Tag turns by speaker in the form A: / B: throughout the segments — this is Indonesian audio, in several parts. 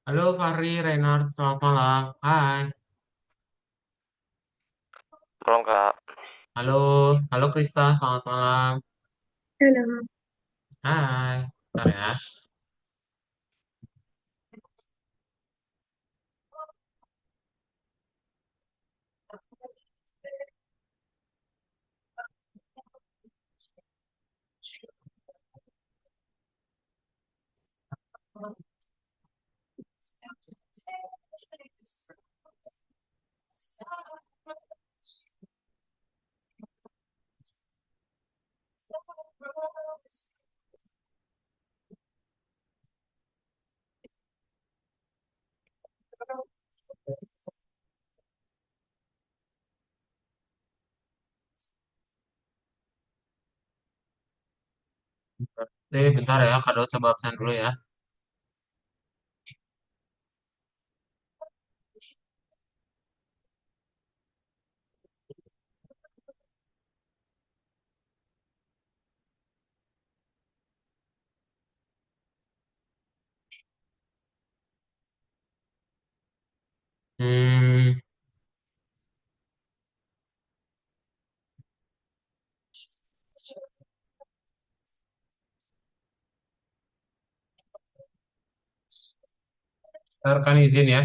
A: Halo Fahri, Reinhard, selamat malam. Hai.
B: Malam Kak.
A: Halo, halo Krista, selamat malam.
C: Halo.
A: Hai. Bentar ya. Bentar ya, Kado coba absen dulu ya. Hmm, Ntar kan izin ya.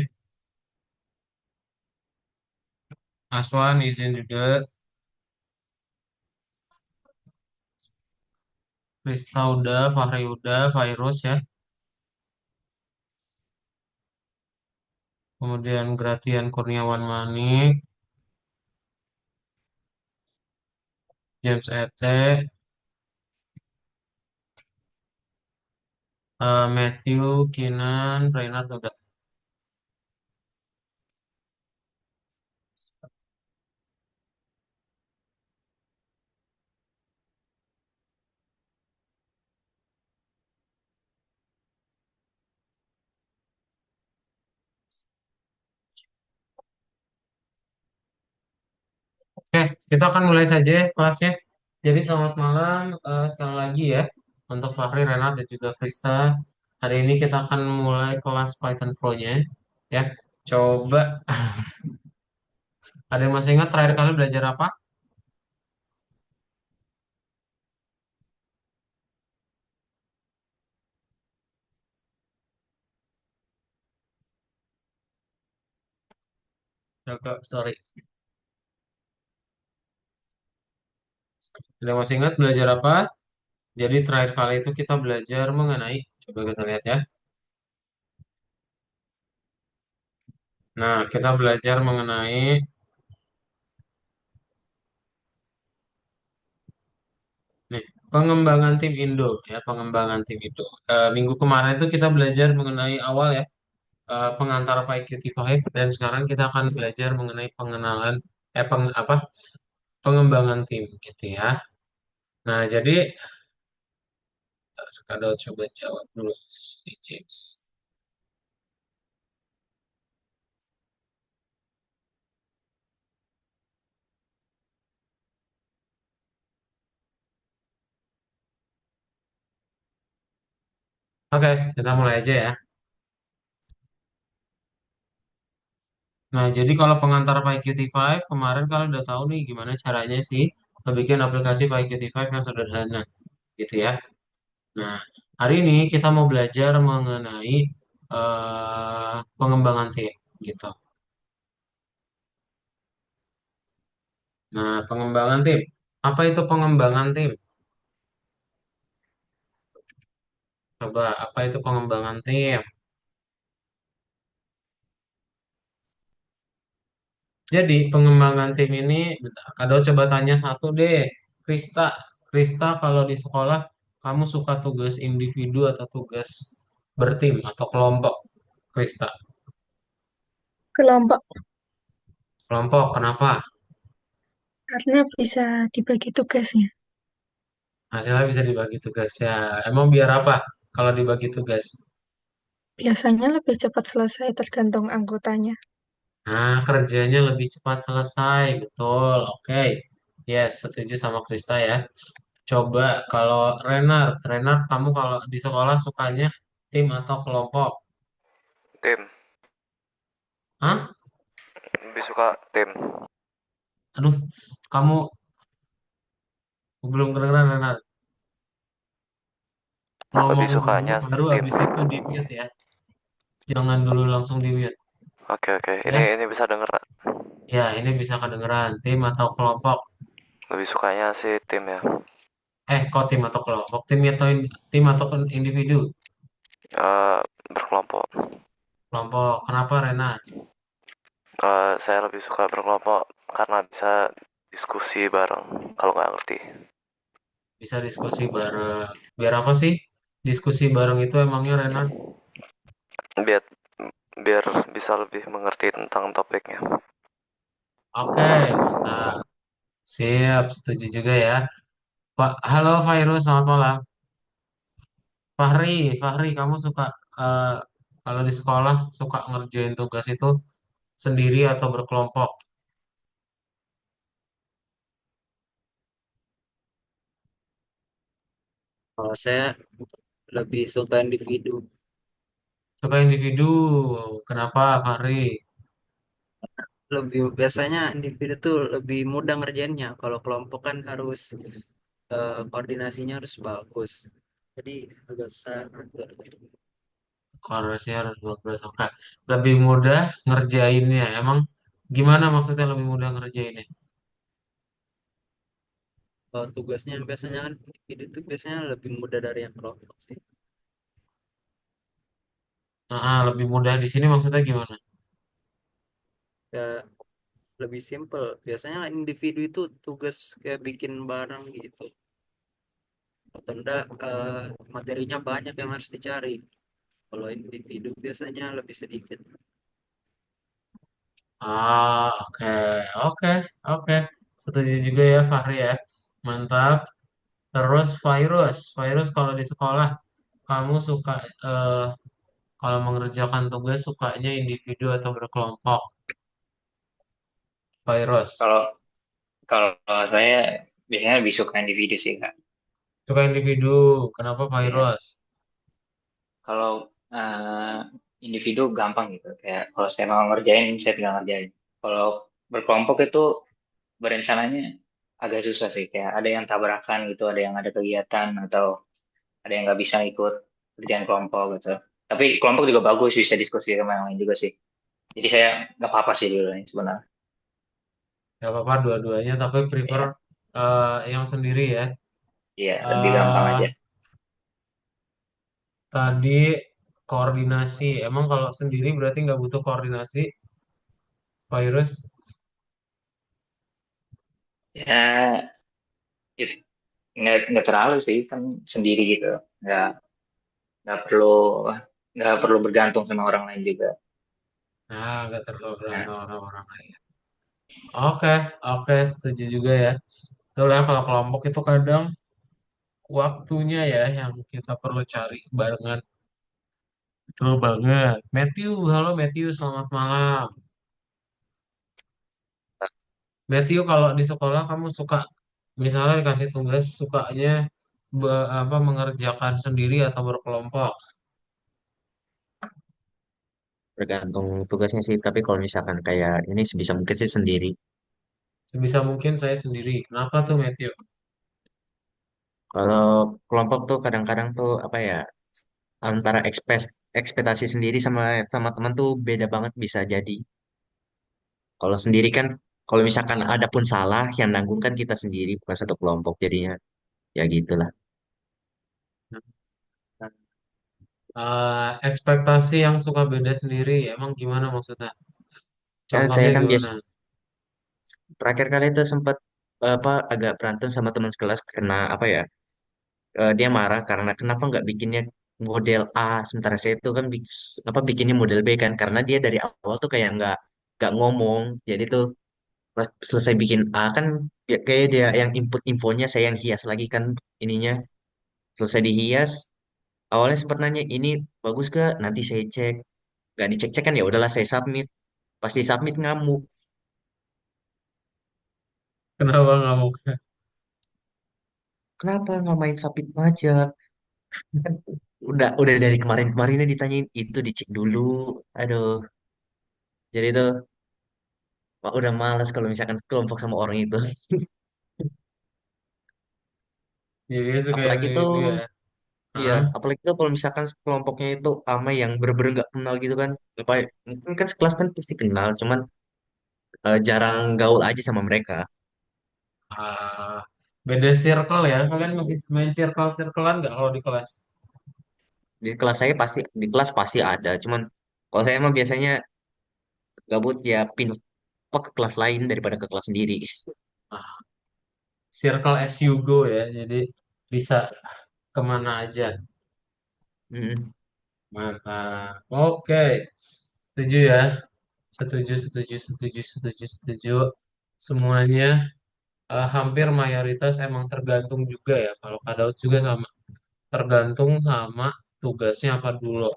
A: Aswan izin juga. Krista udah, Fahri udah, Fairuz ya. Kemudian Gratian Kurniawan Manik, James Ete, Matthew, Kinan, Reinhard udah. Oke, kita akan mulai saja ya kelasnya. Jadi selamat malam sekali lagi ya untuk Fahri, Renat, dan juga Krista. Hari ini kita akan mulai kelas Python Pro-nya ya. Coba ada yang masih ingat terakhir kali belajar apa? Coba, sorry. Ada yang masih ingat belajar apa? Jadi terakhir kali itu kita belajar mengenai, coba kita lihat ya. Nah, kita belajar mengenai nih pengembangan tim Indo ya, pengembangan tim Indo. Minggu kemarin itu kita belajar mengenai awal ya pengantar PyQt5 dan sekarang kita akan belajar mengenai pengenalan apa pengembangan tim gitu ya. Nah, jadi Kado coba jawab dulu si James. Oke, kita mulai aja ya. Nah, jadi kalau pengantar PyQt5 kemarin kalau udah tahu nih gimana caranya sih bikin aplikasi PyQt5 yang sederhana gitu ya. Nah, hari ini kita mau belajar mengenai pengembangan tim gitu. Nah, pengembangan tim. Apa itu pengembangan tim? Coba, apa itu pengembangan tim? Jadi, pengembangan tim ini, bentar, Kado coba tanya satu deh. Krista, Krista kalau di sekolah, kamu suka tugas individu atau tugas bertim atau kelompok? Krista,
C: Kelompok,
A: kelompok, kenapa?
C: karena bisa dibagi tugasnya.
A: Hasilnya bisa dibagi tugas ya. Emang biar apa kalau dibagi tugas?
C: Biasanya lebih cepat selesai tergantung anggotanya.
A: Nah, kerjanya lebih cepat selesai, betul. Oke, yes, setuju sama Krista ya. Coba kalau Renard, kamu kalau di sekolah sukanya tim atau kelompok?
B: Tim.
A: Hah?
B: Lebih suka tim.
A: Aduh, kamu belum kedengeran, Renar.
B: Lebih
A: Ngomong dulu,
B: sukanya
A: baru
B: tim.
A: habis itu di-mute ya. Jangan dulu langsung di-mute.
B: Oke, oke. Ini
A: Ya,
B: ini bisa denger nggak?
A: ya ini bisa kedengeran. Tim atau kelompok.
B: Lebih sukanya sih tim ya.
A: Kok tim atau kelompok? Tim atau individu?
B: Eh, Berkelompok.
A: Kelompok. Kenapa, Renar?
B: Saya lebih suka berkelompok karena bisa diskusi bareng kalau nggak ngerti.
A: Bisa diskusi bareng. Biar apa sih? Diskusi bareng itu emangnya, Renar?
B: Biar biar bisa lebih mengerti tentang topiknya.
A: Oke, mantap. Siap, setuju juga ya. Pak, halo Fairuz, selamat malam. Fahri, Fahri, kamu suka eh, kalau di sekolah suka ngerjain tugas itu sendiri atau berkelompok?
D: Kalau saya lebih suka individu,
A: Suka individu. Kenapa, Fahri?
D: lebih biasanya individu tuh lebih mudah ngerjainnya. Kalau kelompok kan harus koordinasinya harus bagus. Jadi agak susah ngatur.
A: Koordinasi harus 12. Oke. Lebih mudah ngerjainnya. Emang gimana maksudnya lebih mudah ngerjainnya?
D: Kalau tugasnya biasanya kan individu tuh biasanya lebih mudah dari yang kelompok sih.
A: Lebih mudah di sini maksudnya gimana?
D: Ya, lebih simple. Biasanya individu itu tugas kayak bikin barang gitu. Atau enggak materinya banyak yang harus dicari. Kalau individu biasanya lebih sedikit.
A: Oke, oke, oke. Setuju juga ya, Fahri ya. Mantap. Terus Virus kalau di sekolah kamu suka eh, kalau mengerjakan tugas sukanya individu atau berkelompok? Virus.
E: Kalau kalau saya biasanya lebih suka individu sih Kak.
A: Suka individu. Kenapa
E: Iya.
A: Virus?
E: Kalau individu gampang gitu. Kayak kalau saya mau ngerjain, saya tinggal ngerjain. Kalau berkelompok itu berencananya agak susah sih. Kayak ada yang tabrakan gitu, ada yang ada kegiatan atau ada yang nggak bisa ikut kerjaan kelompok gitu. Tapi kelompok juga bagus, bisa diskusi sama yang lain juga sih. Jadi saya nggak apa-apa sih dulu nih sebenarnya.
A: Gak apa-apa dua-duanya, tapi prefer
E: Iya,
A: yang sendiri ya.
E: iya lebih gampang aja.
A: eh Tadi koordinasi. Emang kalau sendiri berarti nggak butuh koordinasi, Virus?
E: Ya, it- nggak terlalu sih kan sendiri gitu. Nggak nggak perlu nggak perlu bergantung sama orang lain juga.
A: Nah, nggak terlalu
E: Nah,
A: bergantung orang-orang lain. Oke, oke, setuju juga ya. Itulah kalau kelompok itu kadang waktunya ya yang kita perlu cari barengan. Betul banget. Matthew, halo Matthew, selamat malam. Matthew, kalau di sekolah kamu suka, misalnya dikasih tugas, sukanya mengerjakan sendiri atau berkelompok?
F: Tergantung tugasnya sih, tapi kalau misalkan kayak ini sebisa mungkin sih sendiri.
A: Sebisa mungkin saya sendiri. Kenapa tuh Matthew?
F: Kalau kelompok tuh kadang-kadang tuh apa ya, antara ekspektasi sendiri sama sama teman tuh beda banget bisa jadi. Kalau sendiri kan, kalau misalkan ada pun salah, yang nanggung kan kita sendiri, bukan satu kelompok jadinya. Ya gitulah.
A: Ekspektasi yang suka beda sendiri, emang gimana maksudnya?
F: Kan saya
A: Contohnya
F: kan
A: gimana?
F: terakhir kali itu sempat apa agak berantem sama teman sekelas karena apa ya, dia marah karena kenapa nggak bikinnya model A sementara saya itu kan apa bikinnya model B kan karena dia dari awal tuh kayak nggak ngomong jadi tuh pas selesai bikin A kan ya kayak dia yang input infonya saya yang hias lagi kan ininya selesai dihias awalnya sempat nanya ini bagus gak nanti saya cek nggak dicek cek kan ya udahlah saya submit pasti submit ngamuk
A: Kenapa nggak mau?
F: kenapa nggak main submit aja Udah dari kemarin-kemarinnya ditanyain itu dicek dulu. Aduh, jadi itu udah males kalau misalkan kelompok sama orang itu.
A: Jadi suka yang
F: Apalagi
A: gitu
F: tuh
A: ya.
F: iya,
A: Hah?
F: apalagi tuh kalau misalkan kelompoknya itu sama yang bener-bener nggak kenal gitu kan. Apa mungkin kan sekelas kan pasti kenal, cuman jarang gaul aja sama mereka.
A: Ah, beda circle ya. Kalian masih main circle-circlean nggak kalau di kelas?
F: Di kelas pasti ada, cuman kalau saya mah biasanya gabut ya pindah ke kelas lain daripada ke kelas sendiri.
A: Ah, circle as you go ya. Jadi bisa kemana aja.
F: Mm.
A: Mantap. Oke. Setuju ya. Setuju, setuju, setuju, setuju, setuju. Semuanya hampir mayoritas emang tergantung juga ya. Kalau Kak Daud juga sama. Tergantung sama tugasnya apa dulu.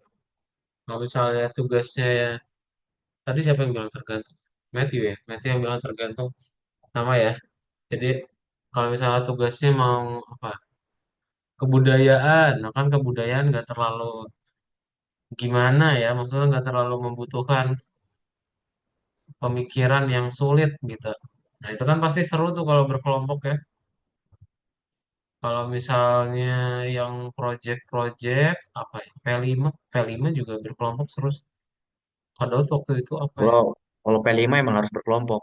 A: Kalau misalnya tugasnya ya, tadi siapa yang bilang tergantung? Matthew ya. Matthew yang bilang tergantung sama ya. Jadi kalau misalnya tugasnya mau apa? Kebudayaan. Nah kan kebudayaan nggak terlalu gimana ya. Maksudnya nggak terlalu membutuhkan pemikiran yang sulit gitu. Nah, itu kan pasti seru tuh kalau berkelompok ya. Kalau misalnya yang project-project apa ya? P5 juga berkelompok seru. Padahal waktu itu apa ya?
F: Kalau kalau P5 emang harus berkelompok,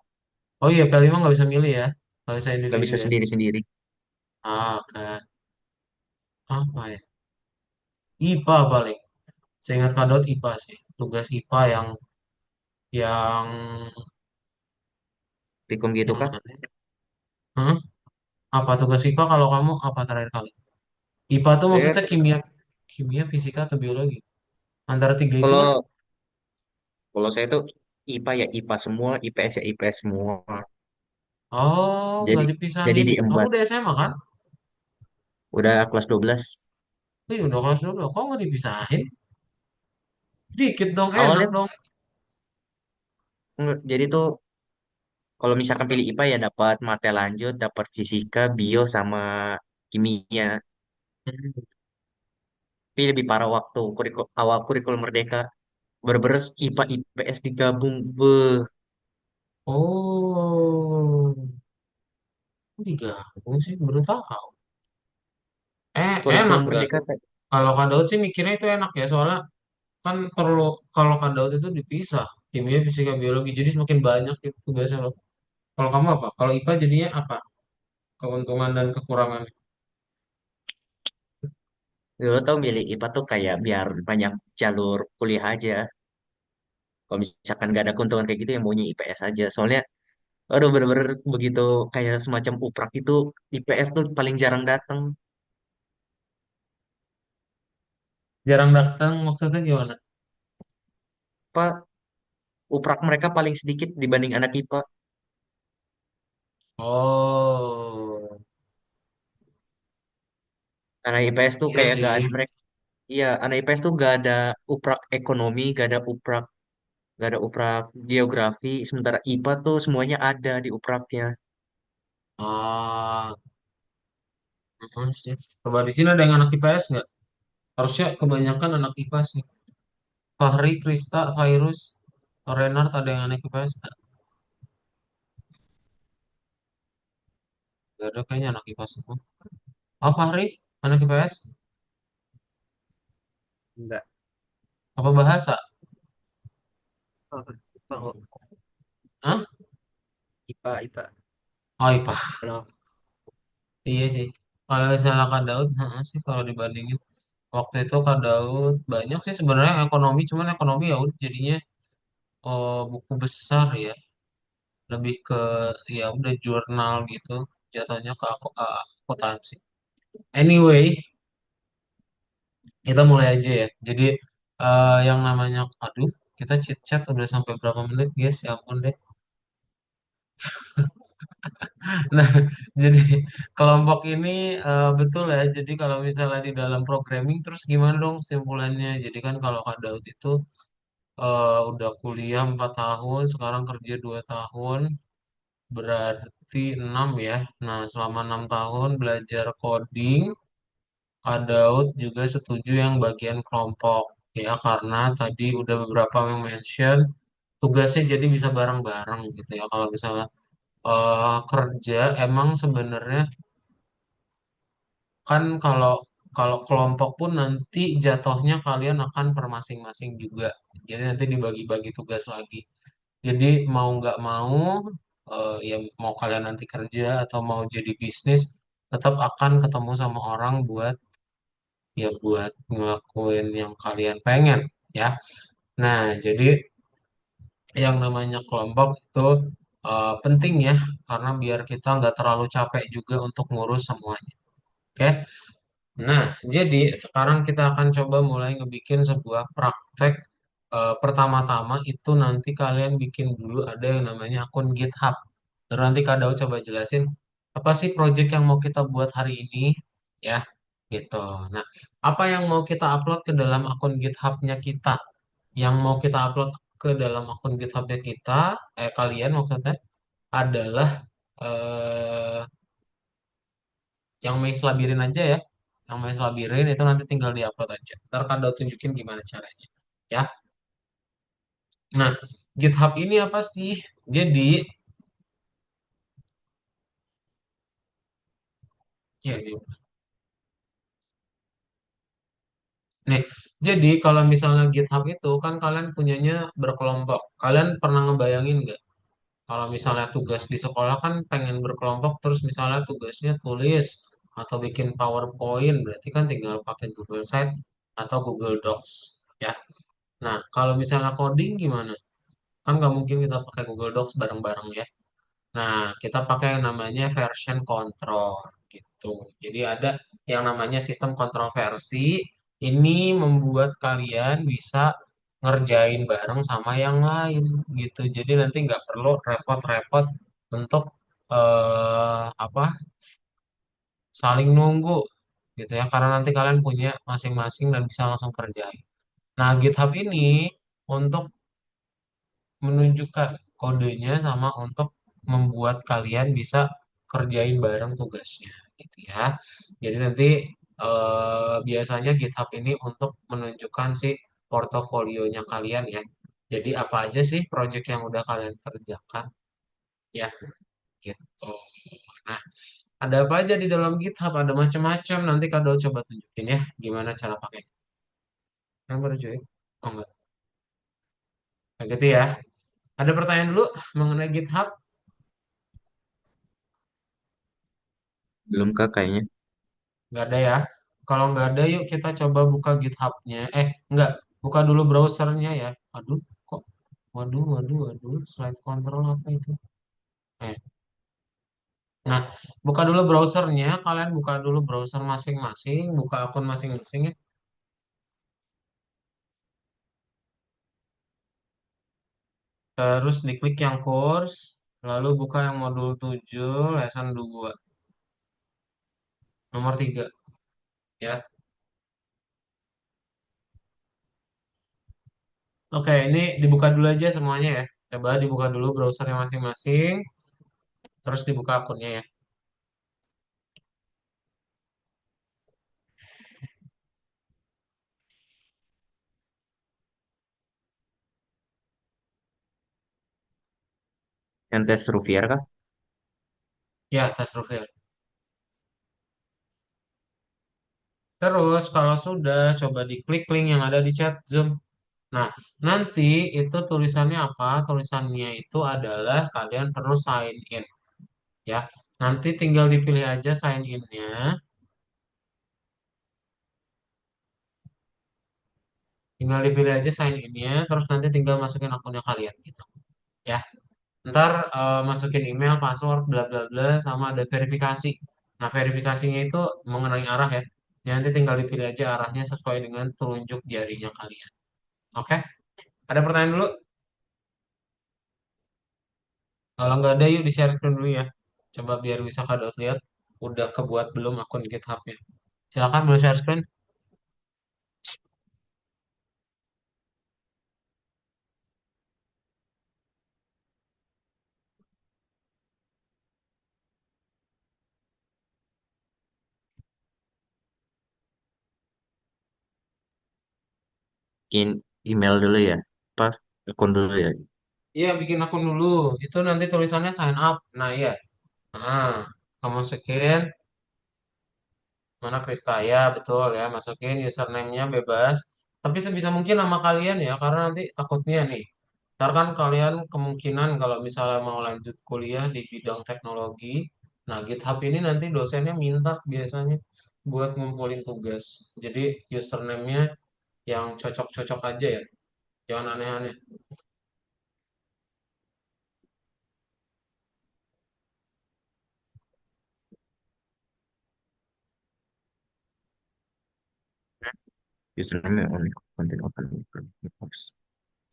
A: Oh iya, P5 nggak bisa milih ya. Nggak bisa
F: nggak
A: individu
F: bisa
A: ya.
F: sendiri-sendiri.
A: Ah, oke. Apa ya? IPA paling. Saya ingat Kadot IPA sih. Tugas IPA yang
F: Pikum gitu
A: yang
F: kah?
A: mana? Hah? Apa tugas IPA kalau kamu apa terakhir kali? IPA tuh
F: Saya
A: maksudnya kimia, kimia, fisika atau biologi? Antara tiga itu kan?
F: kalau kalau saya tuh IPA ya IPA semua, IPS ya IPS semua.
A: Oh,
F: Jadi
A: nggak
F: jadi
A: dipisahin. Kamu
F: diembat.
A: udah SMA kan?
F: Udah kelas 12.
A: Iya, udah kelas 2. Kok nggak dipisahin? Dikit dong, enak
F: Awalnya
A: dong.
F: jadi tuh kalau misalkan pilih IPA ya dapat mata lanjut, dapat fisika, bio sama kimia.
A: Hmm.
F: Tapi lebih parah waktu awal kurikulum merdeka berberes IPA IPS digabung. Beuh,
A: Oh, digabung sih, baru tahu. Enak
F: kurikulum
A: gak?
F: merdeka kayak
A: Kalau Kak Daud sih mikirnya itu enak ya, soalnya kan perlu kalau Kak Daud itu dipisah, kimia, fisika, biologi, jadi semakin banyak itu tugasnya loh. Kalau kamu apa? Kalau IPA jadinya apa? Keuntungan dan kekurangan.
F: dulu tau milih IPA tuh kayak biar banyak jalur kuliah aja. Kalau misalkan gak ada keuntungan kayak gitu yang maunya IPS aja. Soalnya aduh bener-bener begitu kayak semacam uprak itu IPS tuh paling jarang datang.
A: Jarang datang maksudnya gimana?
F: Apa uprak mereka paling sedikit dibanding anak IPA.
A: Oh,
F: Anak IPS tuh
A: iya
F: kayak
A: sih.
F: gak ada mereka. Iya, anak IPS tuh gak ada uprak ekonomi, gak ada uprak geografi. Sementara IPA tuh semuanya ada di upraknya.
A: Ah, sih. Coba di sini ada yang anak IPS nggak? Harusnya kebanyakan anak IPA sih. Fahri, Krista, Virus, Renard ada yang anak IPS nggak? Gak ada kayaknya anak IPA semua. Oh, Fahri, anak IPS?
D: Enggak.
A: Apa bahasa?
D: Oh, IPA kok.
A: Hah?
D: IPA, IPA.
A: Oh, IPA.
D: Kalau
A: Iya sih. Kalau misalnya Kak Daud, sih kalau dibandingin waktu itu Kak Daud banyak sih sebenarnya ekonomi, cuman ekonomi ya udah jadinya buku besar ya, lebih ke ya udah jurnal gitu, jatuhnya ke aku akuntansi. Anyway, kita mulai aja ya. Jadi yang namanya, aduh, kita chit chat udah sampai berapa menit guys? Ya ampun deh. Nah, jadi kelompok ini betul ya. Jadi kalau misalnya di dalam programming terus gimana dong simpulannya? Jadi kan kalau Kak Daud itu udah kuliah 4 tahun, sekarang kerja 2 tahun, berarti 6 ya. Nah, selama 6 tahun belajar coding, Kak Daud juga setuju yang bagian kelompok ya karena tadi udah beberapa yang mention tugasnya jadi bisa bareng-bareng gitu ya. Kalau misalnya kerja emang sebenarnya kan kalau kalau kelompok pun nanti jatuhnya kalian akan per masing-masing juga. Jadi nanti dibagi-bagi tugas lagi. Jadi mau nggak mau ya mau kalian nanti kerja atau mau jadi bisnis tetap akan ketemu sama orang buat ya buat ngelakuin yang kalian pengen ya. Nah, jadi yang namanya kelompok itu penting ya karena biar kita nggak terlalu capek juga untuk ngurus semuanya. Oke. Nah, jadi sekarang kita akan coba mulai ngebikin sebuah praktek. Pertama-tama itu nanti kalian bikin dulu ada yang namanya akun GitHub. Terus nanti Kak Daud coba jelasin apa sih project yang mau kita buat hari ini ya gitu. Nah, apa yang mau kita upload ke dalam akun GitHub-nya kita? Yang mau kita upload ke dalam akun GitHub-nya kita, kalian maksudnya adalah eh, yang Maze Labirin aja ya. Yang Maze Labirin itu nanti tinggal diupload aja. Ntar Kak Daud tunjukin gimana caranya. Ya. Nah, GitHub ini apa sih? Jadi, ya, ya. Nih, jadi kalau misalnya GitHub itu kan kalian punyanya berkelompok. Kalian pernah ngebayangin nggak? Kalau misalnya tugas di sekolah kan pengen berkelompok, terus misalnya tugasnya tulis atau bikin PowerPoint, berarti kan tinggal pakai Google Site atau Google Docs. Ya. Nah, kalau misalnya coding gimana? Kan nggak mungkin kita pakai Google Docs bareng-bareng ya. Nah, kita pakai yang namanya version control gitu. Jadi ada yang namanya sistem kontrol versi. Ini membuat kalian bisa ngerjain bareng sama yang lain gitu. Jadi nanti nggak perlu repot-repot untuk apa saling nunggu gitu ya. Karena nanti kalian punya masing-masing dan bisa langsung kerjain. Nah, GitHub ini untuk menunjukkan kodenya sama untuk membuat kalian bisa kerjain bareng tugasnya gitu ya. Jadi nanti biasanya GitHub ini untuk menunjukkan si portofolionya kalian ya. Jadi apa aja sih project yang udah kalian kerjakan ya gitu. Nah, ada apa aja di dalam GitHub? Ada macam-macam. Nanti Kado coba tunjukin ya gimana cara pakai. Yang baru cuy. Oh enggak. Nah, gitu ya. Ada pertanyaan dulu mengenai GitHub?
F: Belum Kak kayaknya.
A: Nggak ada ya. Kalau nggak ada, yuk kita coba buka GitHub-nya. Nggak. Buka dulu browsernya ya. Aduh, kok? Waduh, waduh, waduh. Slide control apa itu? Eh, nah, buka dulu browsernya. Kalian buka dulu browser masing-masing. Buka akun masing-masing ya. Terus diklik yang course. Lalu buka yang modul 7 lesson 2 nomor 3 ya. Oke, ini dibuka dulu aja semuanya ya. Coba dibuka dulu browsernya masing-masing. Terus dibuka akunnya ya.
F: Yang tes Ruvier Kak?
A: Ya, tes Rufir. Terus kalau sudah, coba diklik link yang ada di chat Zoom. Nah, nanti itu tulisannya apa? Tulisannya itu adalah kalian perlu sign in, ya. Nanti tinggal dipilih aja sign in-nya. Tinggal dipilih aja sign in-nya, terus nanti tinggal masukin akunnya kalian gitu, ya. Ntar masukin email, password, bla bla bla, sama ada verifikasi. Nah, verifikasinya itu mengenai arah ya. Nanti tinggal dipilih aja arahnya sesuai dengan telunjuk jarinya kalian. Oke? Ada pertanyaan dulu? Kalau nggak ada, yuk di-share screen dulu ya. Coba biar bisa Kak lihat udah kebuat belum akun GitHub-nya. Silakan boleh share screen.
F: bikin email dulu ya. Apa akun dulu ya.
A: Iya, bikin akun dulu. Itu nanti tulisannya sign up. Nah, iya. Nah, kamu masukin mana Kristaya, betul ya. Masukin username-nya bebas. Tapi sebisa mungkin nama kalian ya, karena nanti takutnya nih. Ntar kan kalian kemungkinan kalau misalnya mau lanjut kuliah di bidang teknologi, nah GitHub ini nanti dosennya minta biasanya buat ngumpulin tugas. Jadi username-nya yang cocok-cocok aja ya, jangan aneh-aneh.
F: Username only content open.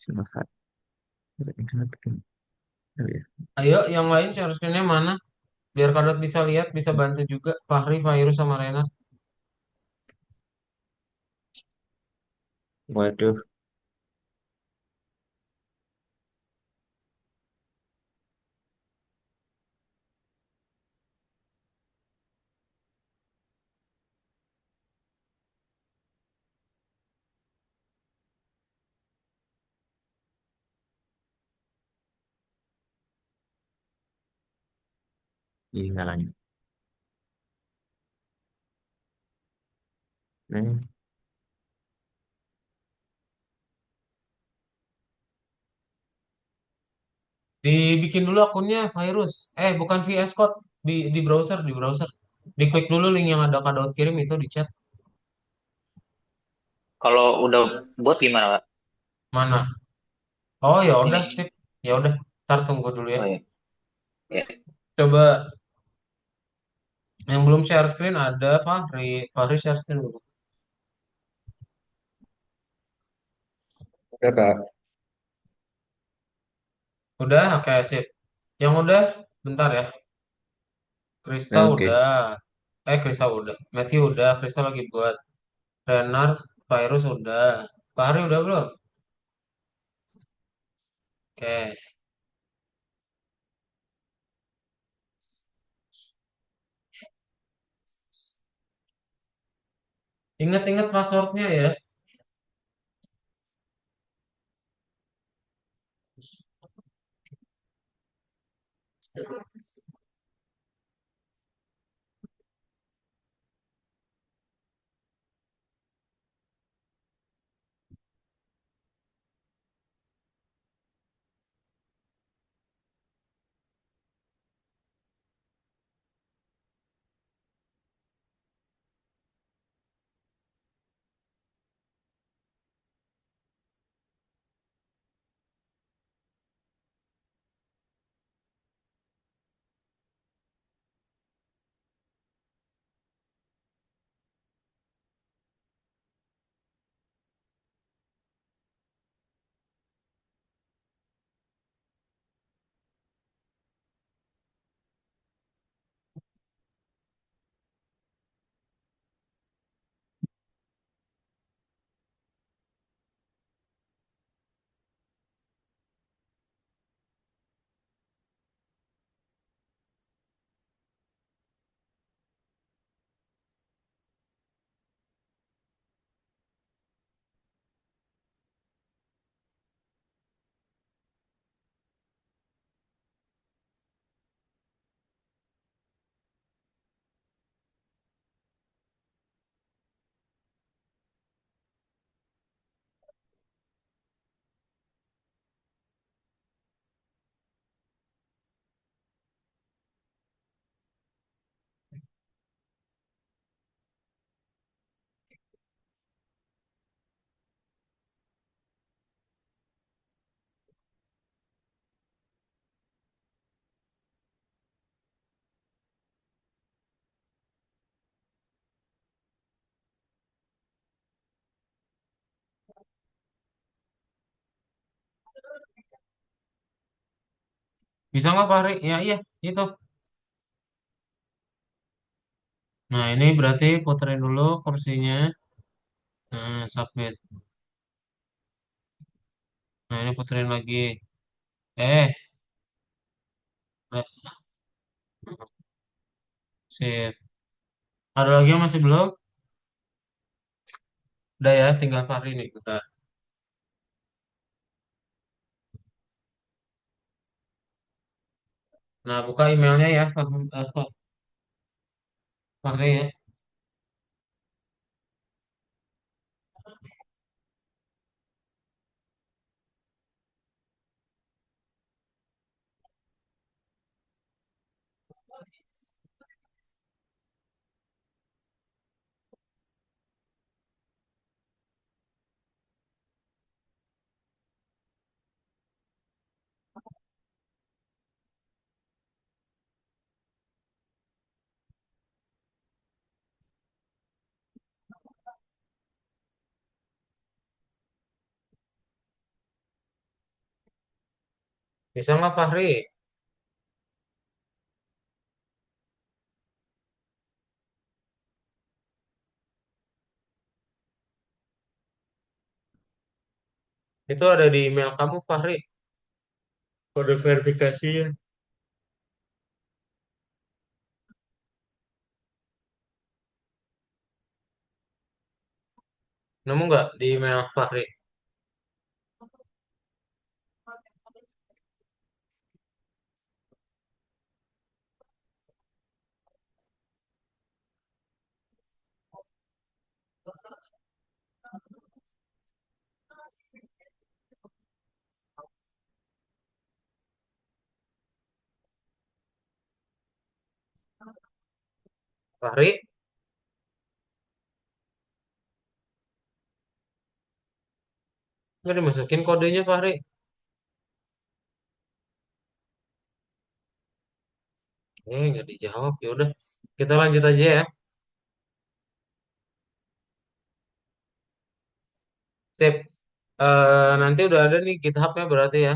F: Silahkan. Oh, ya.
A: Ayo, yang lain share screen-nya mana? Biar Kadot bisa lihat, bisa bantu juga. Fahri, Fairuz, sama Renat.
F: Waduh, ini ngalangin. Nah,
A: Dibikin dulu akunnya, Fairuz. Bukan VS Code. Di browser, di browser. Diklik dulu link yang ada Kadot kirim itu di chat.
E: Kalau udah buat gimana, Pak?
A: Mana? Oh, ya udah,
E: Ini.
A: sip. Ya udah, ntar tunggu dulu ya.
E: Oh ya. Ya.
A: Coba yang belum share screen ada Fahri. Fahri share screen dulu.
F: udah Kak.
A: Udah, oke, sip. Yang udah, bentar ya. Krista
F: Nah, oke.
A: udah. Krista udah. Matthew udah. Krista lagi buat. Renard, Virus udah. Fahri udah belum? Oke. Ingat-ingat passwordnya ya. Bisa nggak Fahri? Ya iya, itu. Nah ini berarti puterin dulu kursinya. Nah, submit. Nah ini puterin lagi. Eh, eh, sip. Ada lagi yang masih belum? Udah ya, tinggal Fahri nih. Bentar. Nah, buka emailnya ya, Fahri ya. Bisa nggak Fahri? Itu ada di email kamu, Fahri. Kode verifikasinya. Nemu nggak di email Fahri? Fahri, nggak dimasukin kodenya, Fahri. Nggak dijawab. Ya udah, kita lanjut aja ya. Sip. Nanti udah ada nih GitHub-nya berarti ya.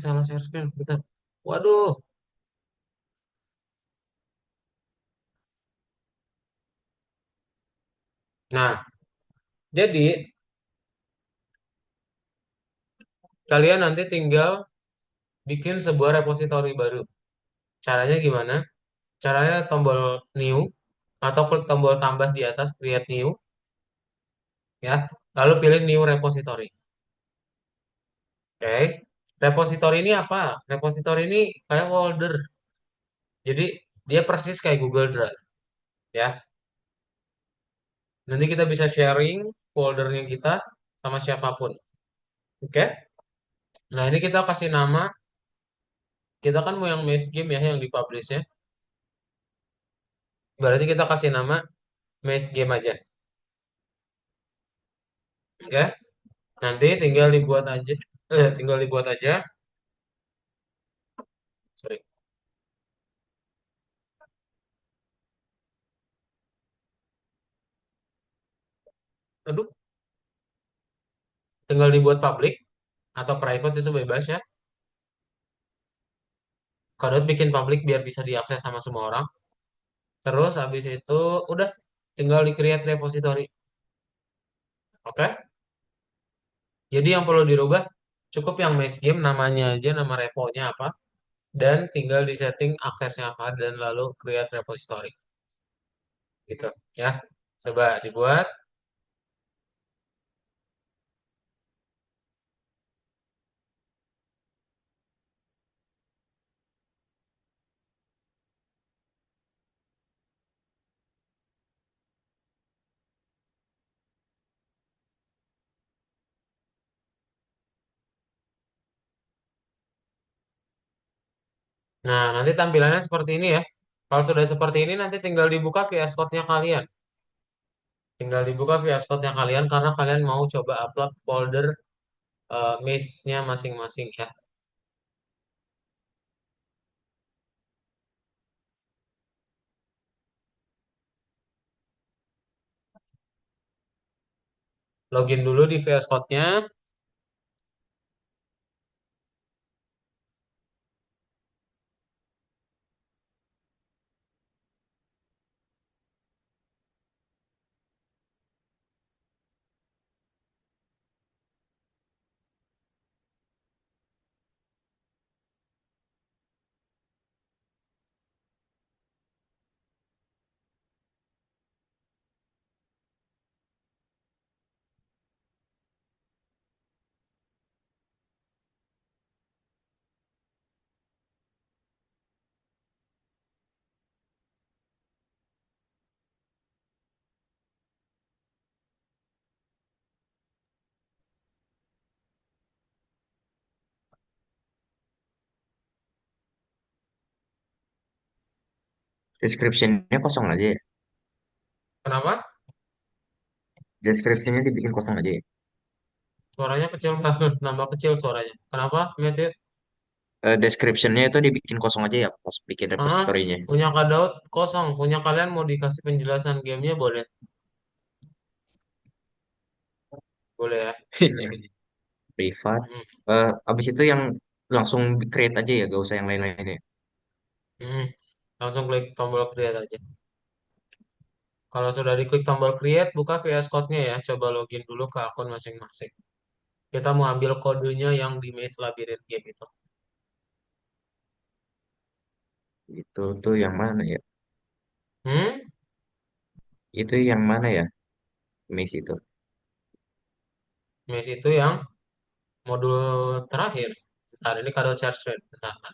A: Salah share screen. Bentar. Waduh. Nah, jadi kalian nanti tinggal bikin sebuah repository baru. Caranya gimana? Caranya tombol new atau klik tombol tambah di atas create new ya. Lalu pilih new repository. Oke. Repository ini apa? Repository ini kayak folder. Jadi dia persis kayak Google Drive ya. Nanti kita bisa sharing foldernya kita sama siapapun. Oke. Nah, ini kita kasih nama. Kita kan mau yang main game ya yang dipublish ya. Berarti kita kasih nama main game aja. Oke. Nanti tinggal dibuat aja. Tinggal dibuat aja. Sorry. Aduh, tinggal dibuat public atau private itu bebas ya. Kodot bikin public biar bisa diakses sama semua orang. Terus habis itu udah tinggal di create repository. Oke? Jadi yang perlu dirubah cukup yang main game namanya aja, nama reponya apa, dan tinggal di setting aksesnya apa dan lalu create repository. Gitu ya. Coba dibuat. Nah, nanti tampilannya seperti ini ya. Kalau sudah seperti ini nanti tinggal dibuka VS Code-nya kalian. Tinggal dibuka VS Code-nya kalian karena kalian mau coba upload folder mesh-nya masing-masing ya. Login dulu di VS Code-nya.
F: Description-nya kosong aja ya.
A: Kenapa?
F: Description-nya dibikin kosong aja ya.
A: Suaranya kecil banget, nambah kecil suaranya. Kenapa, Matthew?
F: Description-nya itu dibikin kosong aja ya pas bikin
A: Ah,
F: repository-nya.
A: punya Kak Daud kosong. Punya kalian mau dikasih penjelasan gamenya boleh? Boleh ya?
F: Privat.
A: Hmm.
F: Abis itu yang langsung create aja ya, gak usah yang lain-lainnya.
A: Hmm. Langsung klik tombol create aja. Kalau sudah diklik tombol create, buka VS Code-nya ya. Coba login dulu ke akun masing-masing. Kita mau ambil kodenya yang di Maze Labyrinth game itu.
F: Itu tuh yang mana ya?
A: Hmm?
F: Itu yang mana ya? Miss itu.
A: Maze itu yang modul terakhir. Bentar, ini kado share screen. Bentar, bentar.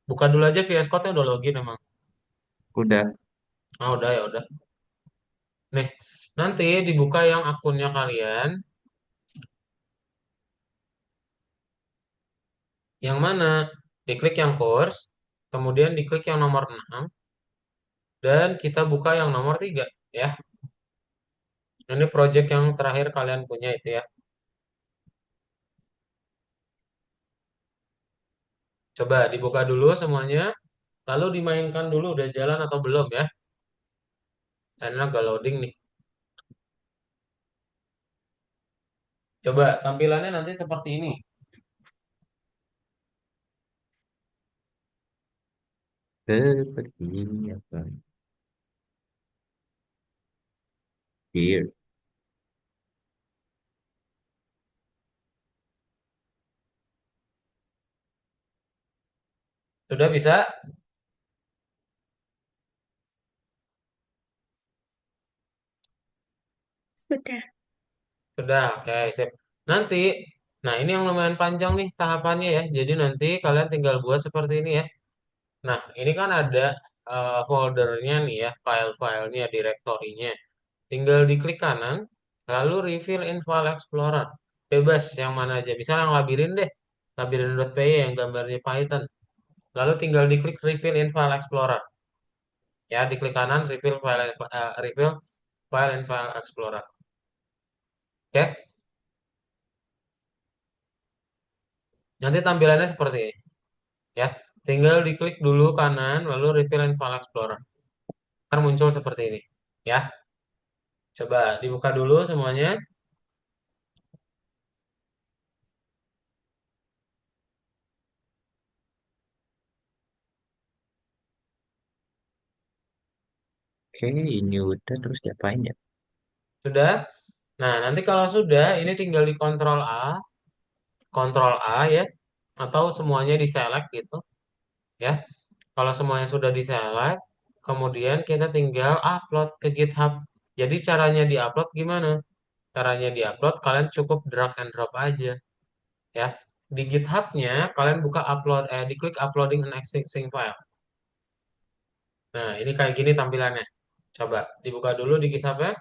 A: Buka dulu aja VS Code-nya udah login emang.
F: Udah.
A: Ah, udah ya, udah. Nih, nanti dibuka yang akunnya kalian. Yang mana? Diklik yang course, kemudian diklik yang nomor 6 dan kita buka yang nomor 3 ya. Ini project yang terakhir kalian punya itu ya. Coba dibuka dulu semuanya, lalu dimainkan dulu udah jalan atau belum ya. Karena agak loading nih. Coba tampilannya nanti seperti ini.
F: Seperti apa? Here.
A: Sudah bisa?
C: Sudah.
A: Sudah, oke, sip. Nanti, nah ini yang lumayan panjang nih tahapannya ya. Jadi nanti kalian tinggal buat seperti ini ya. Nah, ini kan ada foldernya nih ya, file-filenya, direktorinya. Tinggal diklik kanan, lalu refill in file explorer. Bebas yang mana aja. Misalnya yang labirin deh, labirin.py yang gambarnya Python. Lalu tinggal diklik refill in file explorer. Ya, diklik kanan, refill file in file explorer. Oke, nanti tampilannya seperti ini. Ya, tinggal diklik dulu kanan, lalu refill in file explorer. Ntar muncul seperti ini. Ya, coba dibuka dulu semuanya.
F: Oke, ini udah terus diapain ya?
A: Sudah? Nah, nanti kalau sudah, ini tinggal di Kontrol A ya, atau semuanya di select gitu ya. Kalau semuanya sudah di select, kemudian kita tinggal upload ke GitHub. Jadi caranya di-upload gimana? Caranya di-upload kalian cukup drag and drop aja ya. Di GitHub-nya kalian buka diklik uploading an existing file. Nah, ini kayak gini tampilannya. Coba dibuka dulu di GitHub ya.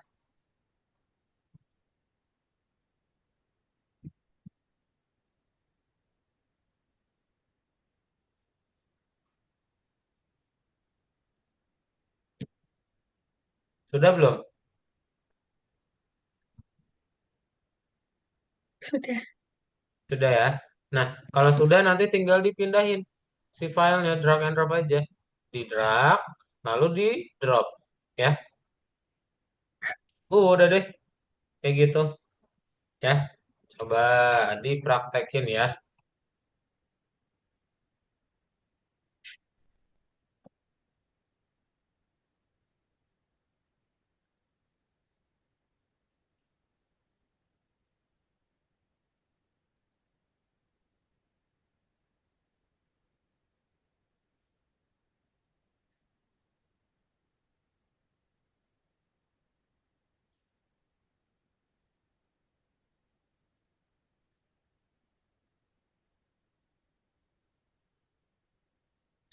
A: Sudah belum?
C: Sudah.
A: Sudah ya. Nah, kalau sudah nanti tinggal dipindahin si filenya, drag and drop aja. Di drag, lalu di drop. Ya, udah deh, kayak gitu. Ya, coba dipraktekin ya.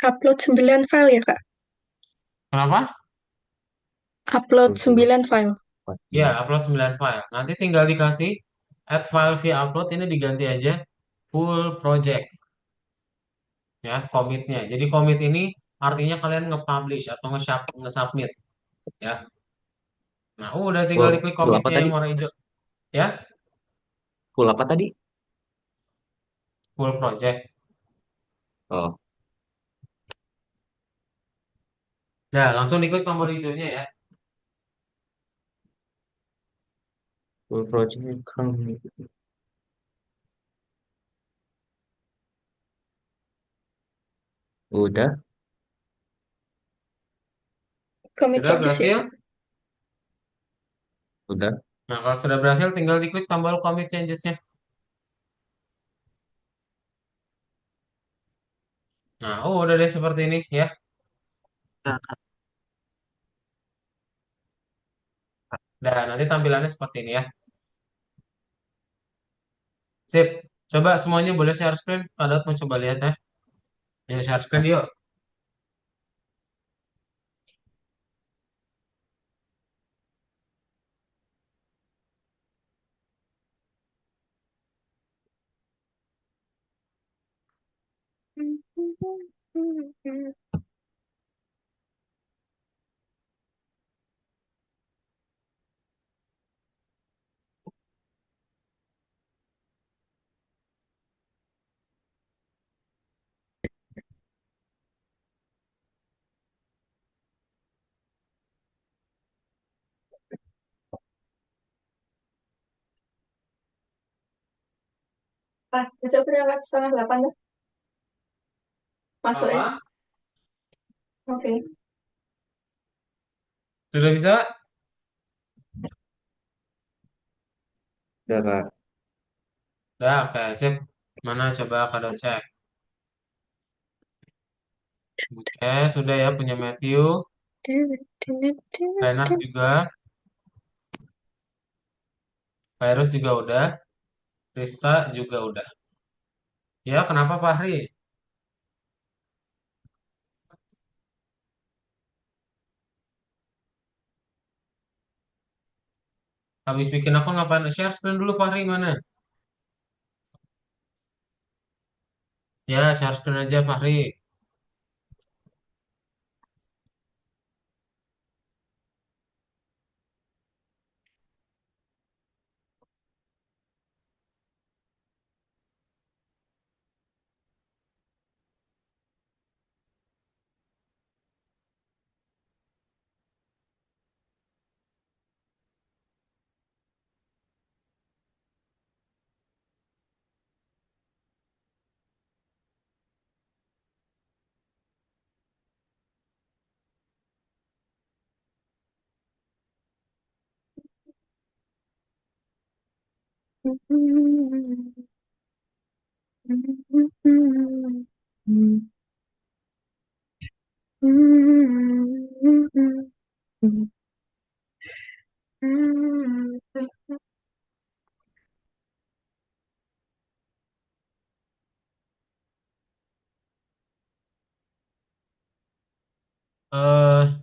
C: Upload 9 file ya, Kak?
A: Kenapa?
C: Upload
F: Tuh,
C: 9 file.
A: Ya, upload 9 file. Nanti tinggal dikasih add file via upload, ini diganti aja full project. Ya, comitnya. Jadi commit ini artinya kalian nge-publish atau nge-submit ya. Nah, udah tinggal
F: Full,
A: diklik
F: full apa
A: komitnya yang
F: tadi?
A: warna hijau ya,
F: Full apa tadi?
A: full project.
F: Oh,
A: Nah, langsung diklik tombol hijaunya ya.
F: full project. Udah,
C: Commit
A: Sudah
C: changes ya.
A: berhasil?
F: udah.
A: Nah, kalau sudah berhasil tinggal diklik tombol commit changes-nya. Nah, udah deh seperti ini ya.
D: Nah,
A: Dan nanti tampilannya seperti ini ya. Sip. Coba semuanya boleh share screen. Padahal mau coba lihat ya. Yuk share screen yuk.
C: Ah, besok berangkat 7:30 dah. Masuk ya.
A: Apa?
C: Oke.
A: Sudah bisa?
F: Udah, Kak.
A: Udah, oke. Sip. Mana coba kado cek. Oke, sudah ya punya Matthew. Renat juga. Virus juga udah. Rista juga udah. Ya, kenapa Fahri? Habis bikin akun ngapain? Share screen dulu Fahri mana? Ya, share screen aja Fahri.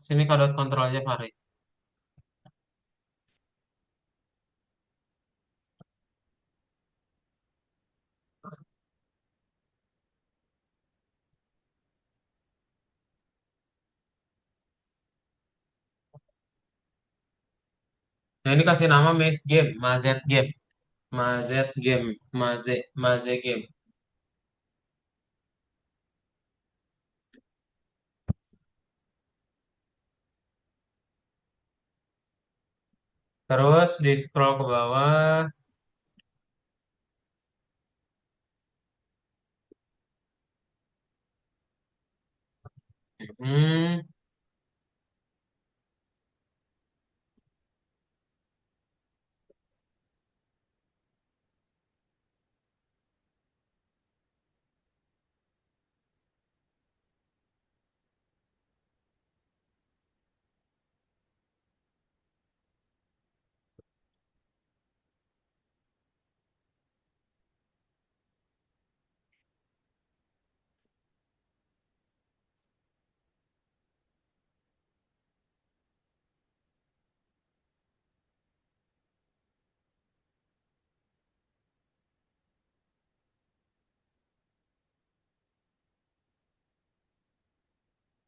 A: Sini kado kontrol aja Fahri. Nah, ini kasih nama Maze Game, Mazet Game, Mazet Game, Maze Game. Terus di scroll ke bawah. Hmm,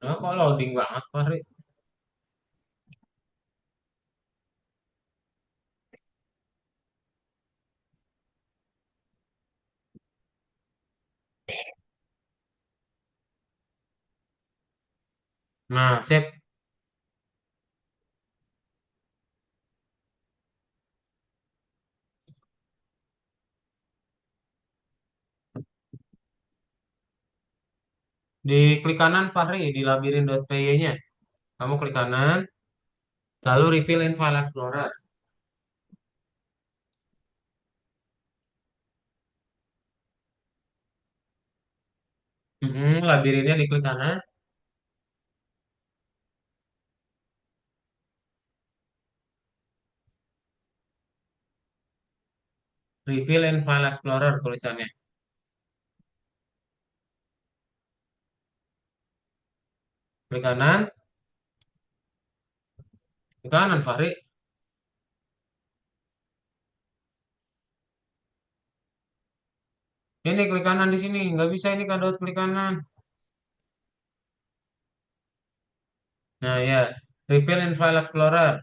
A: Nah, kok loading banget, Fahri? Nah, sip. Di klik kanan, Fahri, di labirin.py-nya. Kamu klik kanan, lalu refill in file explorer. Labirinnya di klik kanan, refill in file explorer tulisannya. Klik kanan, klik kanan, Fahri. Ini klik kanan di sini, nggak bisa ini kadot klik kanan. Nah ya, refill in file explorer.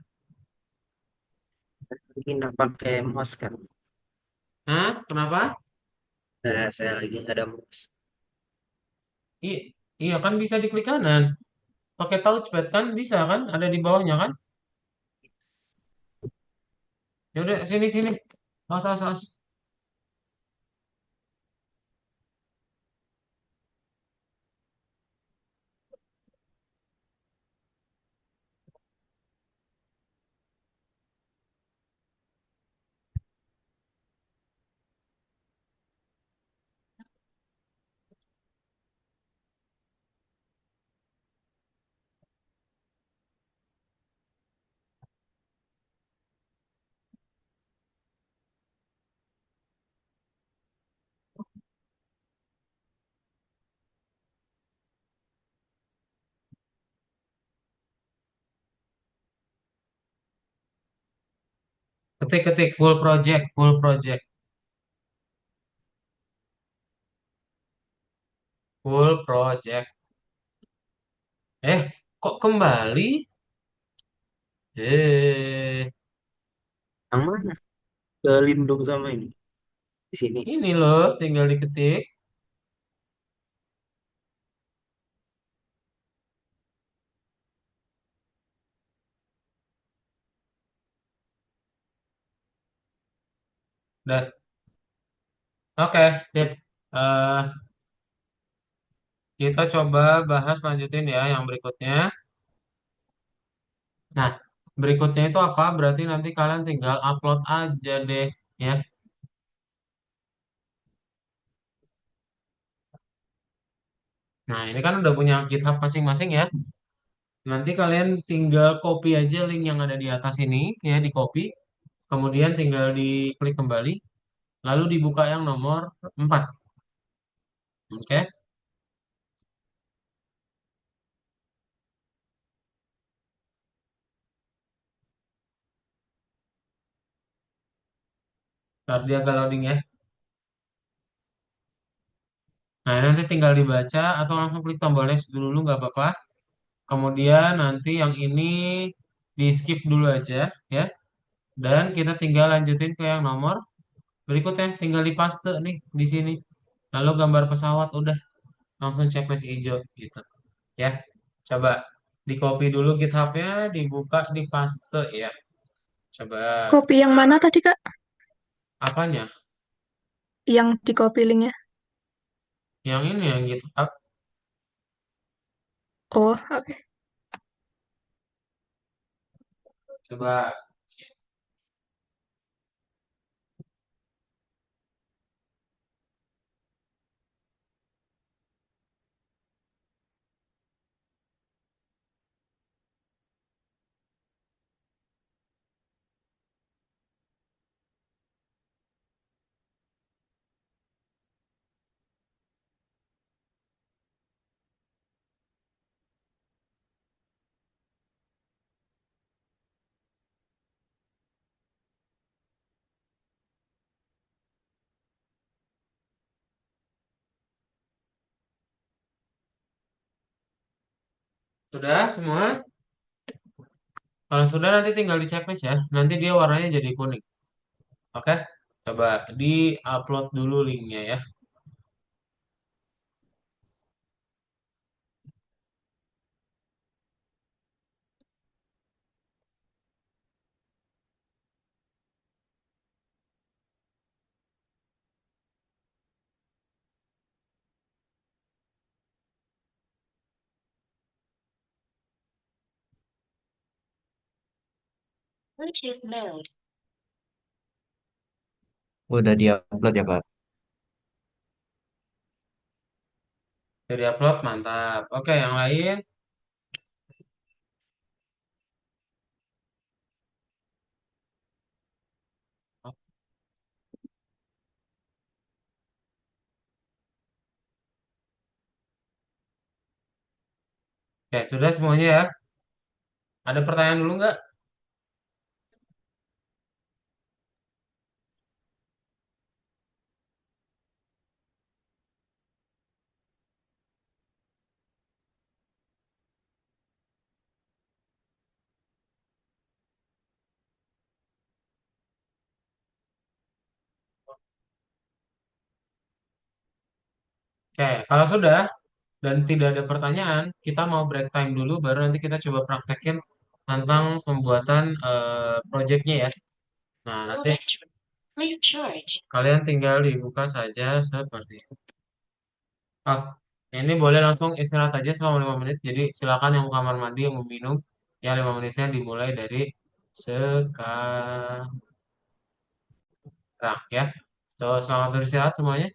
D: Saya lagi nggak pakai mouse kan.
A: Hah? Kenapa?
D: Saya lagi nggak ada mouse.
A: Iya, iya kan bisa diklik kanan. Pakai touchpad kan bisa kan? Ada di bawahnya kan? Ya udah sini sini. As as as. Ketik ketik full project, full project, full project. Eh, kok kembali?
D: Yang mana? Ke Lindung sama ini. Di sini.
A: Ini loh, tinggal diketik. Dah, oke, sip. Eh, kita coba bahas lanjutin ya yang berikutnya. Nah, berikutnya itu apa? Berarti nanti kalian tinggal upload aja deh, ya. Nah, ini kan udah punya GitHub masing-masing ya. Nanti kalian tinggal copy aja link yang ada di atas ini, ya, di copy. Kemudian tinggal diklik kembali, lalu dibuka yang nomor 4. Oke. Ntar dia agak loading ya. Nah, nanti tinggal dibaca atau langsung klik tombol next dulu nggak apa-apa. Kemudian nanti yang ini di skip dulu aja ya. Dan kita tinggal lanjutin ke yang nomor berikutnya. Tinggal di paste nih di sini. Lalu gambar pesawat udah langsung checklist hijau gitu ya. Coba di copy dulu GitHub-nya, dibuka di paste ya. Coba
C: Kopi yang mana tadi, Kak?
A: apanya?
C: Yang di copy linknya.
A: Yang ini yang GitHub.
C: Oh, oke.
A: Coba Sudah semua? Kalau sudah nanti tinggal di checklist ya. Nanti dia warnanya jadi kuning. Oke? Coba di-upload dulu linknya ya.
F: Udah di-upload ya, Pak.
A: Sudah di-upload, mantap. Oke, yang lain. Oke, sudah semuanya ya. Ada pertanyaan dulu nggak? Oke, kalau sudah dan tidak ada pertanyaan, kita mau break time dulu, baru nanti kita coba praktekin tentang pembuatan projectnya ya. Nah, nanti kalian tinggal dibuka saja seperti ini. Ah, ini boleh langsung istirahat aja selama 5 menit. Jadi silakan yang mau kamar mandi, yang mau minum, ya 5 menitnya dimulai dari sekarang ya. So, selamat beristirahat semuanya.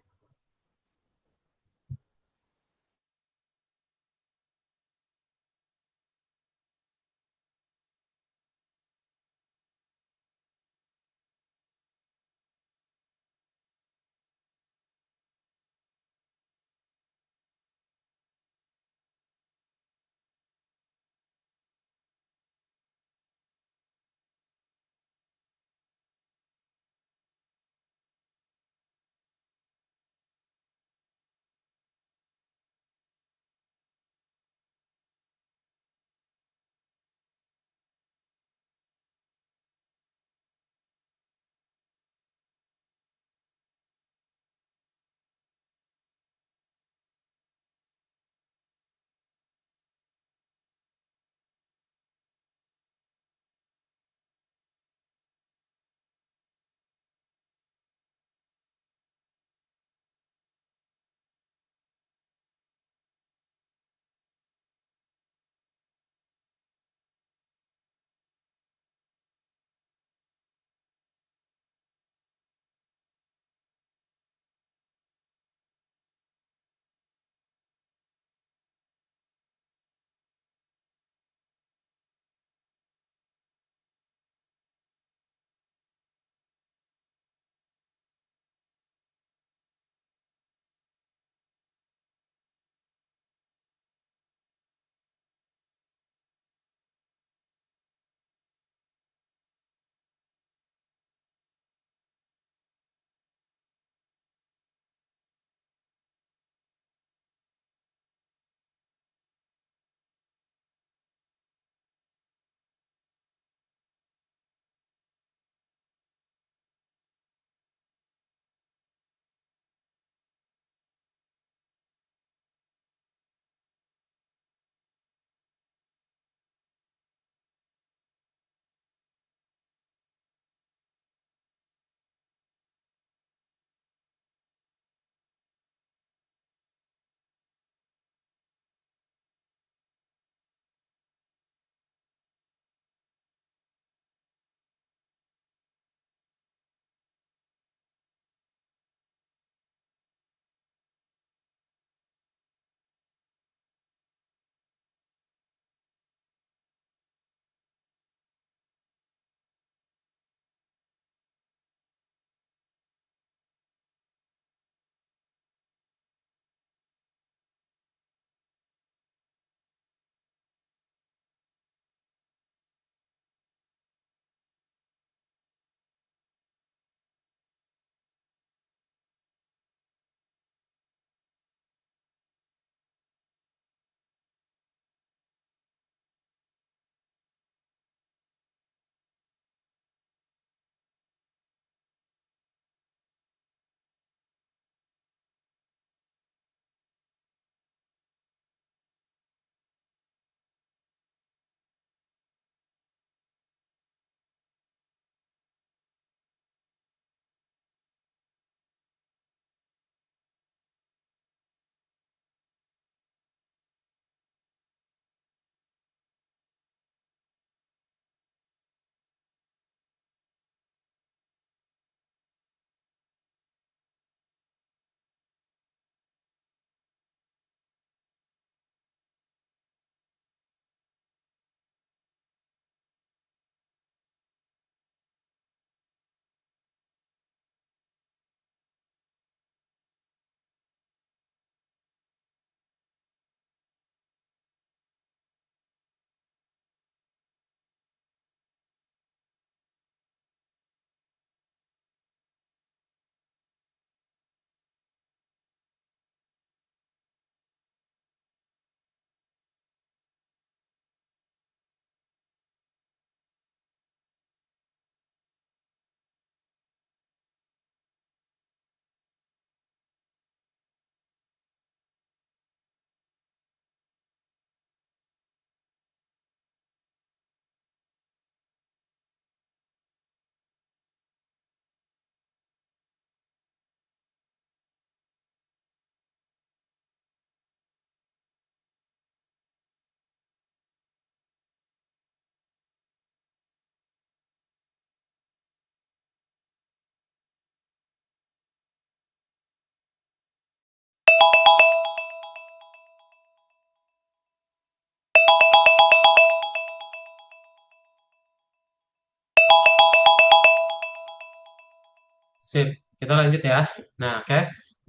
A: Sip, kita lanjut ya. Nah, oke.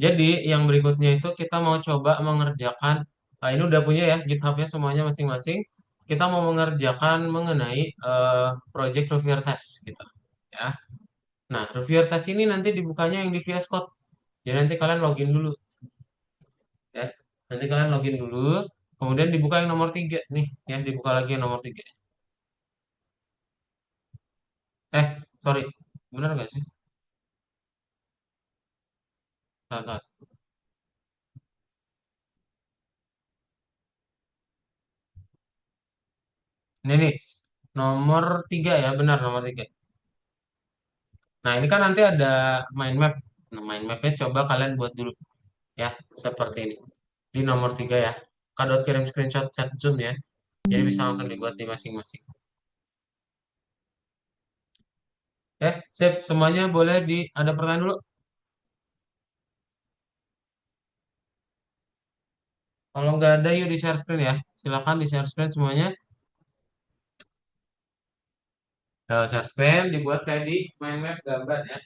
A: Jadi yang berikutnya itu kita mau coba mengerjakan, ini udah punya ya GitHub-nya semuanya masing-masing. Kita mau mengerjakan mengenai project reviewer test gitu. Ya. Nah, reviewer test ini nanti dibukanya yang di VS Code. Jadi nanti kalian login dulu ya. Nanti kalian login dulu, kemudian dibuka yang nomor 3 nih ya, dibuka lagi yang nomor 3. Sorry, bener nggak sih? Salah. Ini nih, nomor 3 ya, benar nomor 3. Nah, ini kan nanti ada mind map. Nah, mind mapnya coba kalian buat dulu ya, seperti ini. Di nomor 3 ya. Kadot kirim screenshot chat Zoom ya. Jadi bisa langsung dibuat di masing-masing. Sip, semuanya boleh ada pertanyaan dulu. Kalau nggak ada, yuk di share screen ya. Silakan di share screen semuanya. Share screen dibuat kayak di mind map gambar ya.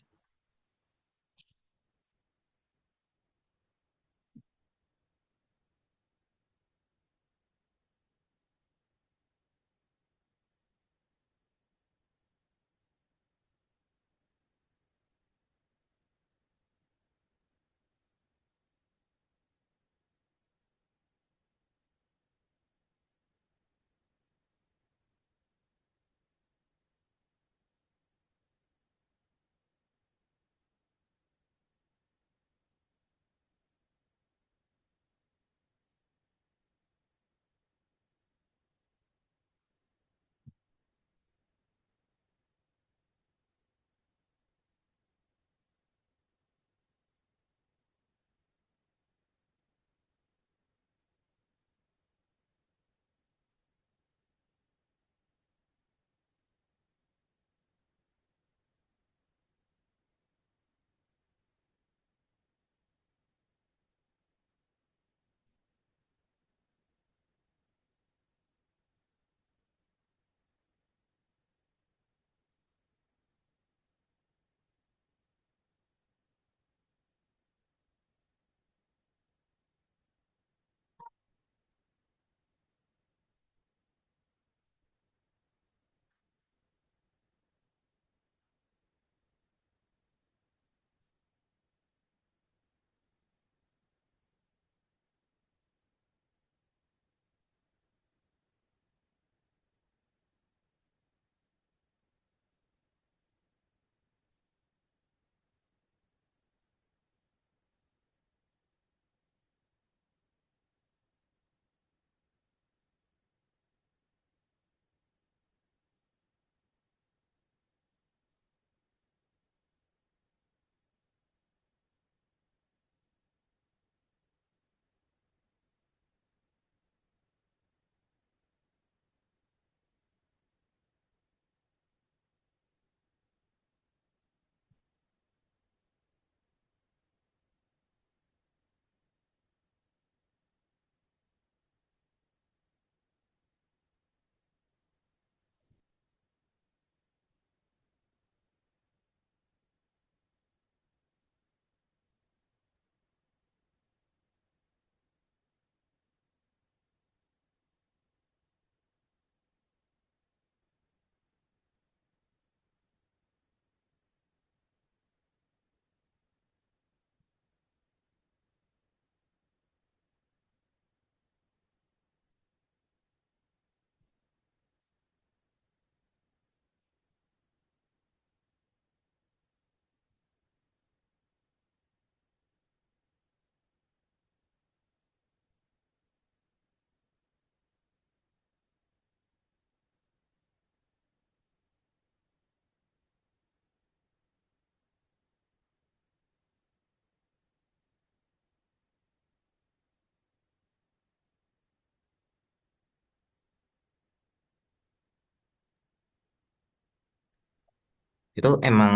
F: Itu emang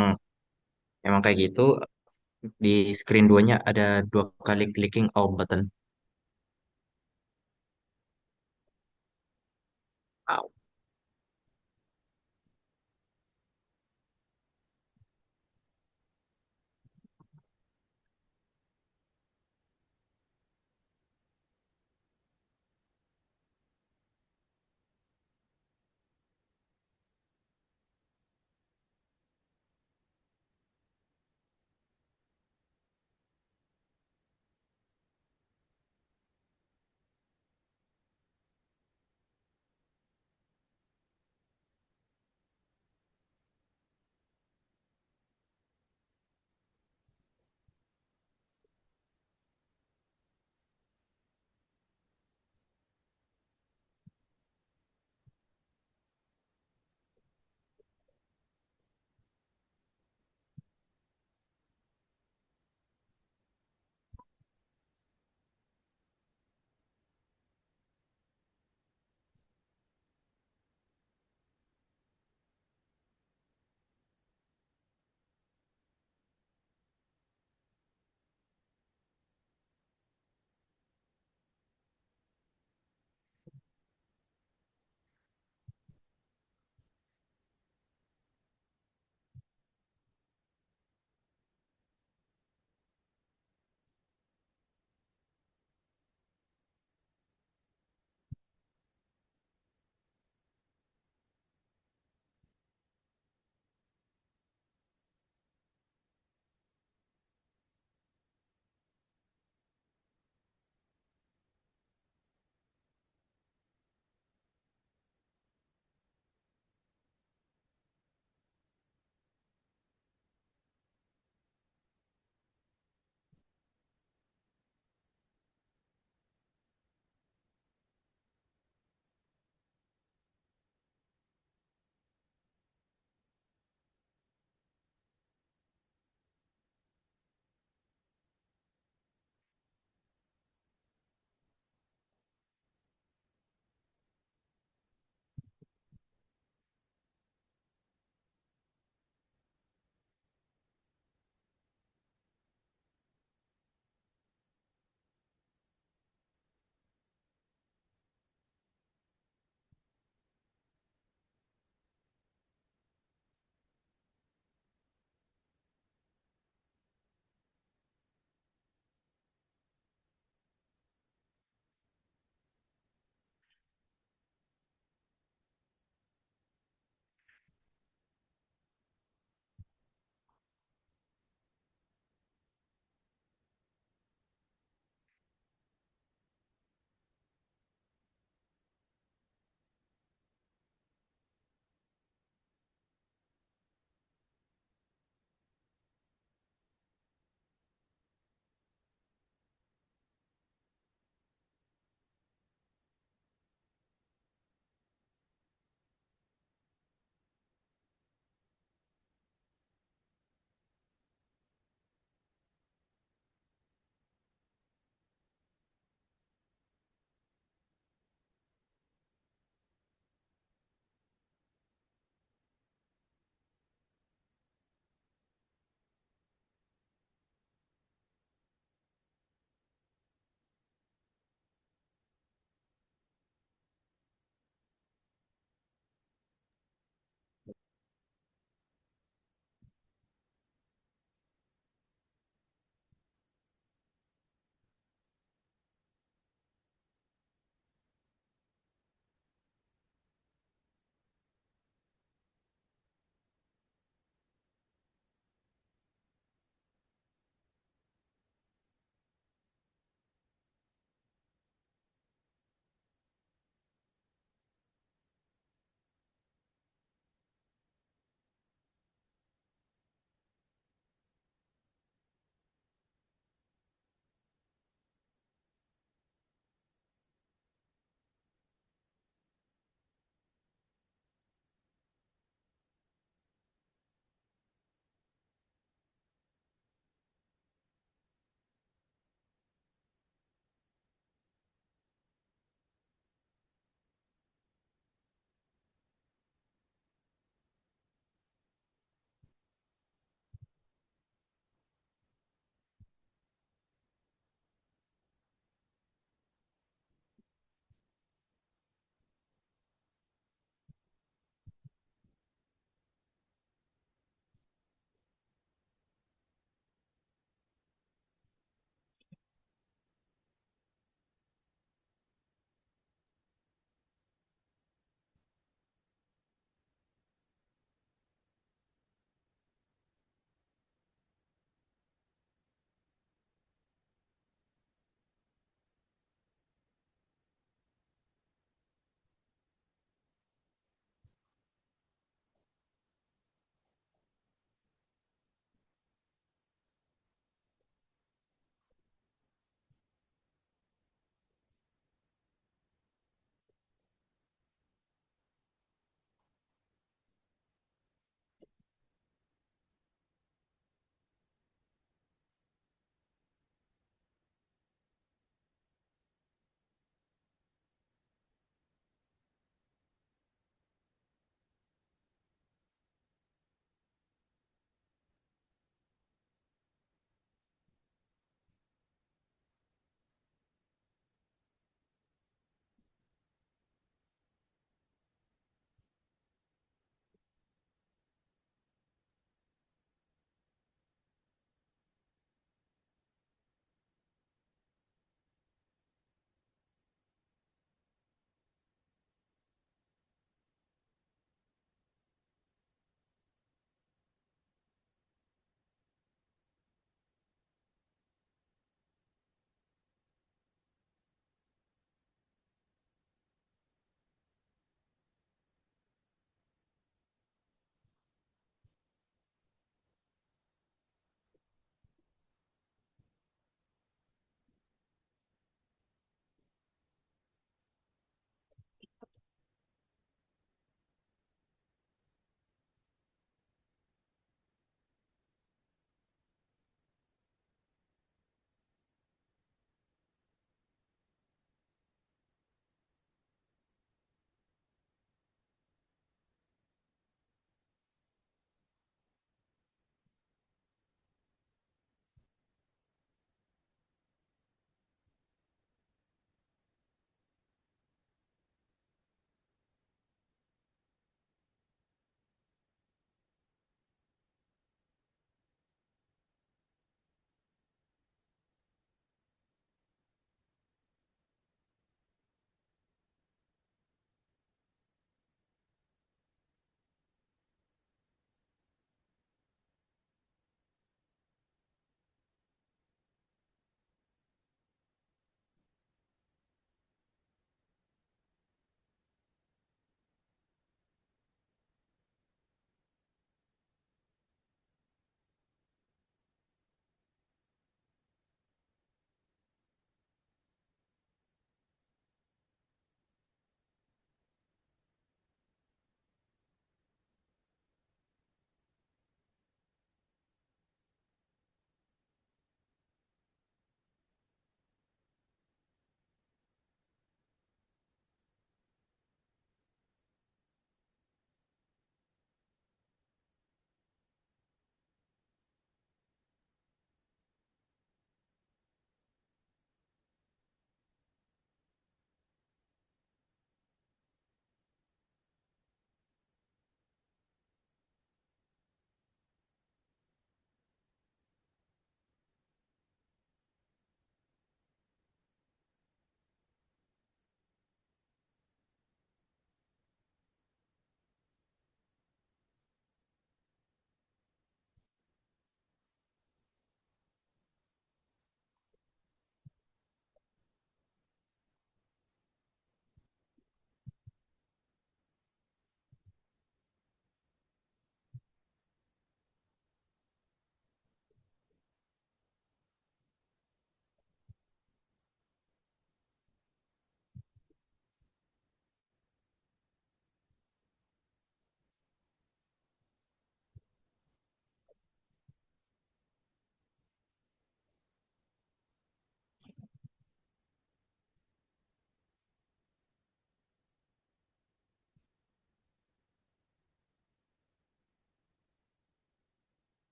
F: emang kayak gitu. Di screen duanya ada dua kali clicking all button. Wow.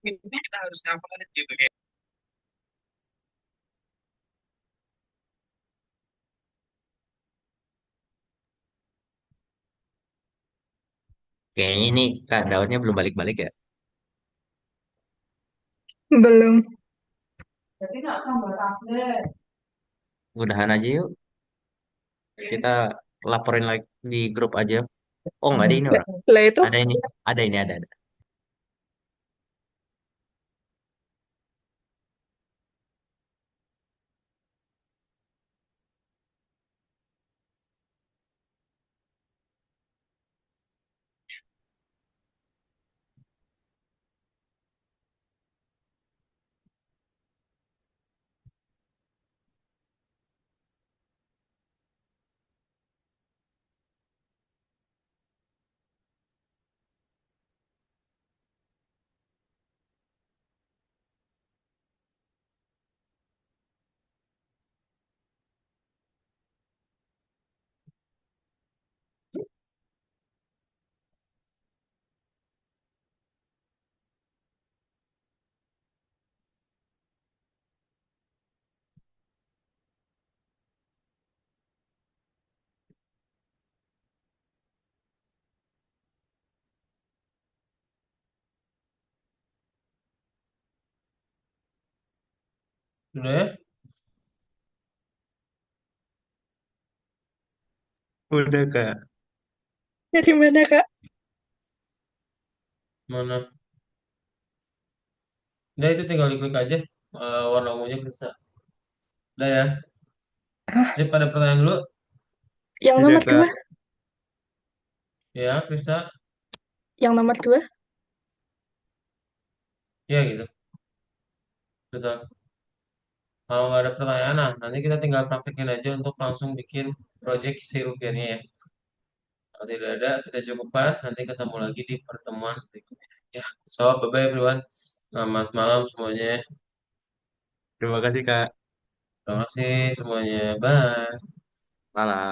A: Ini kita harus ngafalin gitu kayak.
F: Kayaknya ini Kak Daunnya belum balik-balik ya.
C: Belum.
F: Udahan aja yuk. Kita laporin lagi di grup aja. Oh nggak ada ini orang.
C: Lah itu
F: Ada ini. Ada.
A: Udah ya?
F: Udah Kak.
C: dari mana, Kak?
A: Mana? Udah itu tinggal diklik aja. Warna ungunya bisa. Udah ya.
C: Hah?
A: Sip, ada pertanyaan dulu?
C: Yang
F: Udah
C: nomor
F: Kak.
C: dua?
A: Ya, Krista.
C: Yang nomor dua?
A: Ya gitu. Betul. Kalau nggak ada pertanyaan, nah nanti kita tinggal praktekin aja untuk langsung bikin project isi rupiahnya ya. Kalau tidak ada, kita cukupkan. Nanti ketemu lagi di pertemuan berikutnya. Ya, so bye-bye everyone. Selamat malam semuanya.
F: Terima kasih Kak.
A: Terima kasih semuanya. Bye.
F: Malam.